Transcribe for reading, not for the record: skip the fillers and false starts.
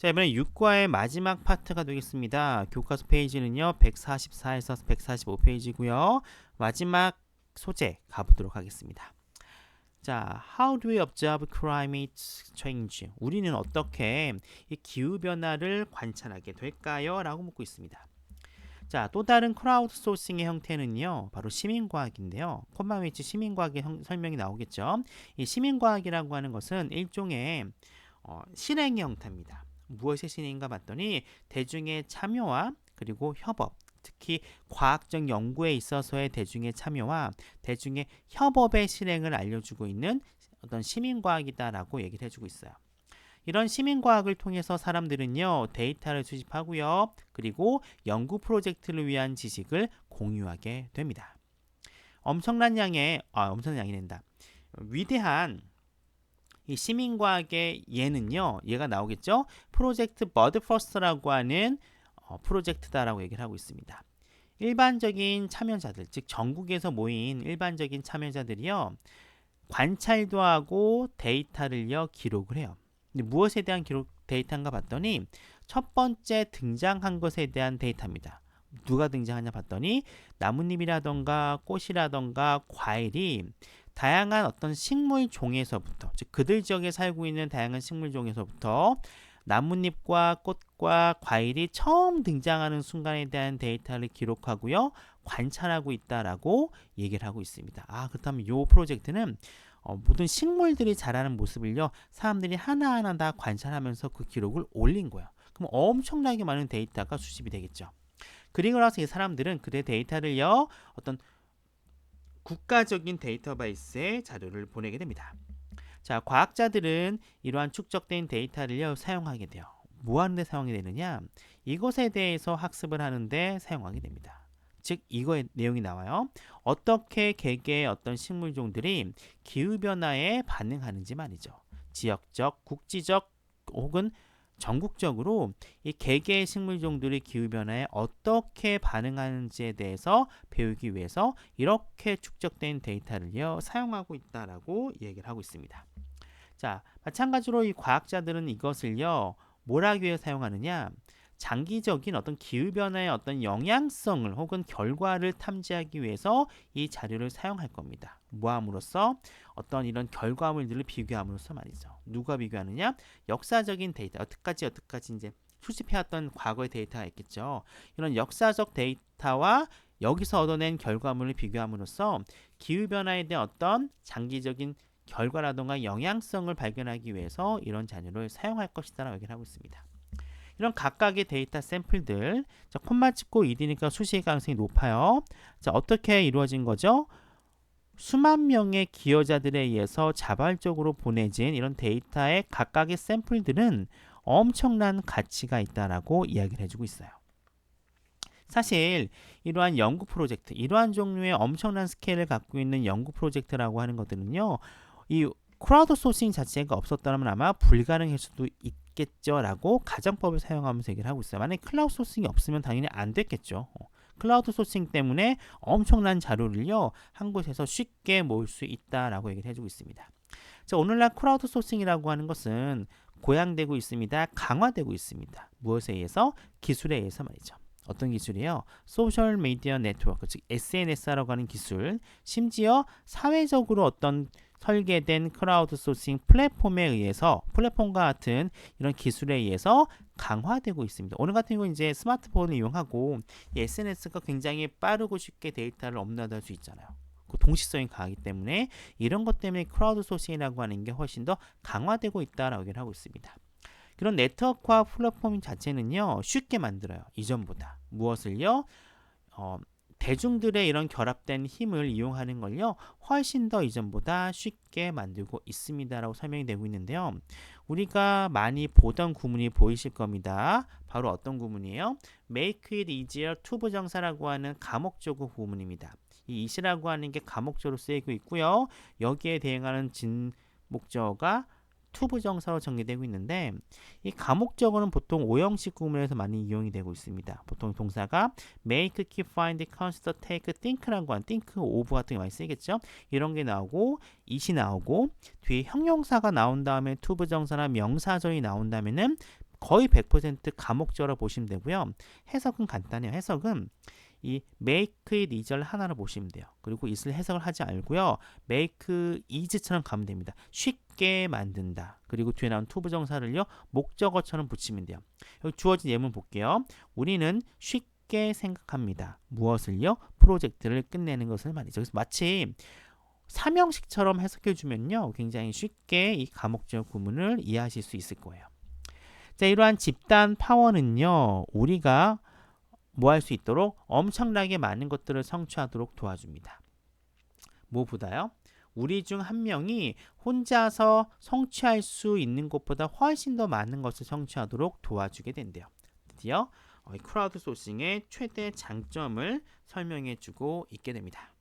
자, 이번에 6과의 마지막 파트가 되겠습니다. 교과서 페이지는요, 144에서 145페이지고요. 마지막 소재 가보도록 하겠습니다. 자, How do we observe climate change? 우리는 어떻게 이 기후 변화를 관찰하게 될까요? 라고 묻고 있습니다. 자, 또 다른 크라우드 소싱의 형태는요, 바로 시민과학인데요. 콤마 위치 시민과학의 설명이 나오겠죠. 이 시민과학이라고 하는 것은 일종의 실행의 형태입니다. 무엇의 실행인가 봤더니 대중의 참여와 그리고 협업, 특히 과학적 연구에 있어서의 대중의 참여와 대중의 협업의 실행을 알려주고 있는 어떤 시민과학이다라고 얘기를 해주고 있어요. 이런 시민과학을 통해서 사람들은요, 데이터를 수집하고요, 그리고 연구 프로젝트를 위한 지식을 공유하게 됩니다. 엄청난 양이 된다. 위대한 이 시민과학의 얘가 나오겠죠. 프로젝트 버드 퍼스트라고 하는 프로젝트다라고 얘기를 하고 있습니다. 일반적인 참여자들, 즉 전국에서 모인 일반적인 참여자들이요, 관찰도 하고 데이터를요 기록을 해요. 근데 무엇에 대한 기록 데이터인가 봤더니 첫 번째 등장한 것에 대한 데이터입니다. 누가 등장하냐 봤더니 나뭇잎이라던가 꽃이라던가 과일이 다양한 어떤 식물 종에서부터, 즉 그들 지역에 살고 있는 다양한 식물 종에서부터 나뭇잎과 꽃과 과일이 처음 등장하는 순간에 대한 데이터를 기록하고요, 관찰하고 있다라고 얘기를 하고 있습니다. 그렇다면 이 프로젝트는 모든 식물들이 자라는 모습을요, 사람들이 하나하나 다 관찰하면서 그 기록을 올린 거예요. 그럼 엄청나게 많은 데이터가 수집이 되겠죠. 그리고 나서 이 사람들은 그의 데이터를요, 어떤 국가적인 데이터베이스에 자료를 보내게 됩니다. 자, 과학자들은 이러한 축적된 데이터를요, 사용하게 돼요. 뭐 하는데 사용이 되느냐? 이것에 대해서 학습을 하는데 사용하게 됩니다. 즉, 이거의 내용이 나와요. 어떻게 개개의 어떤 식물종들이 기후변화에 반응하는지 말이죠. 지역적, 국지적 혹은 전국적으로 이 개개의 식물종들이 기후변화에 어떻게 반응하는지에 대해서 배우기 위해서 이렇게 축적된 데이터를요, 사용하고 있다라고 얘기를 하고 있습니다. 자, 마찬가지로 이 과학자들은 이것을요, 뭘 하기 위해 사용하느냐? 장기적인 어떤 기후변화의 어떤 영향성을 혹은 결과를 탐지하기 위해서 이 자료를 사용할 겁니다. 뭐함으로써? 어떤 이런 결과물들을 비교함으로써 말이죠. 누가 비교하느냐? 역사적인 데이터, 여태까지 이제 수집해왔던 과거의 데이터가 있겠죠. 이런 역사적 데이터와 여기서 얻어낸 결과물을 비교함으로써 기후변화에 대한 어떤 장기적인 결과라던가 영향성을 발견하기 위해서 이런 자료를 사용할 것이다라고 얘기를 하고 있습니다. 이런 각각의 데이터 샘플들, 자, 콤마 찍고 ED니까 수식의 가능성이 높아요. 자, 어떻게 이루어진 거죠? 수만 명의 기여자들에 의해서 자발적으로 보내진 이런 데이터의 각각의 샘플들은 엄청난 가치가 있다라고 이야기를 해주고 있어요. 사실 이러한 연구 프로젝트, 이러한 종류의 엄청난 스케일을 갖고 있는 연구 프로젝트라고 하는 것들은요, 이 크라우드 소싱 자체가 없었다면 아마 불가능할 수도 있겠죠라고 가정법을 사용하면서 얘기를 하고 있어요. 만약에 클라우드 소싱이 없으면 당연히 안 됐겠죠. 클라우드 소싱 때문에 엄청난 자료를요, 한 곳에서 쉽게 모을 수 있다라고 얘기를 해주고 있습니다. 자, 오늘날 크라우드 소싱이라고 하는 것은 고양되고 있습니다. 강화되고 있습니다. 무엇에 의해서? 기술에 의해서 말이죠. 어떤 기술이에요? 소셜 미디어 네트워크, 즉 SNS라고 하는 기술, 심지어 사회적으로 어떤 설계된 크라우드 소싱 플랫폼에 의해서, 플랫폼과 같은 이런 기술에 의해서 강화되고 있습니다. 오늘 같은 경우는 이제 스마트폰을 이용하고 SNS가 굉장히 빠르고 쉽게 데이터를 업로드할 수 있잖아요. 그 동시성이 강하기 때문에 이런 것 때문에 크라우드 소싱이라고 하는 게 훨씬 더 강화되고 있다라고 얘기를 하고 있습니다. 그런 네트워크와 플랫폼 자체는요, 쉽게 만들어요. 이전보다. 무엇을요? 대중들의 이런 결합된 힘을 이용하는 걸요, 훨씬 더 이전보다 쉽게 만들고 있습니다라고 설명이 되고 있는데요. 우리가 많이 보던 구문이 보이실 겁니다. 바로 어떤 구문이에요? Make it easier to 부정사라고 하는 가목조구 구문입니다. 이 it이라고 하는 게 가목조로 쓰이고 있고요. 여기에 대응하는 진목조가 to 부정사로 전개되고 있는데, 이 가목적어는 보통 오형식 구문에서 많이 이용이 되고 있습니다. 보통 동사가 make, keep, find, consider, take, think라고 하는 think, of 같은 게 많이 쓰이겠죠. 이런 게 나오고 it이 나오고 뒤에 형용사가 나온 다음에 to 부정사나 명사절이 나온다면은 거의 100% 가목적으로 보시면 되고요. 해석은 간단해요. 해석은 이 make it easier 하나로 보시면 돼요. 그리고 it을 해석을 하지 말고요. make easy처럼 가면 됩니다. 쉽게 만든다. 그리고 뒤에 나온 to 부정사를요. 목적어처럼 붙이면 돼요. 여기 주어진 예문 볼게요. 우리는 쉽게 생각합니다. 무엇을요? 프로젝트를 끝내는 것을 말이죠. 그래서 마치 삼형식처럼 해석해 주면요. 굉장히 쉽게 이 가목적 구문을 이해하실 수 있을 거예요. 자, 이러한 집단 파워는요. 우리가 뭐 할 수 있도록 엄청나게 많은 것들을 성취하도록 도와줍니다. 뭐보다요? 우리 중 한 명이 혼자서 성취할 수 있는 것보다 훨씬 더 많은 것을 성취하도록 도와주게 된대요. 드디어 이 크라우드 소싱의 최대 장점을 설명해 주고 있게 됩니다.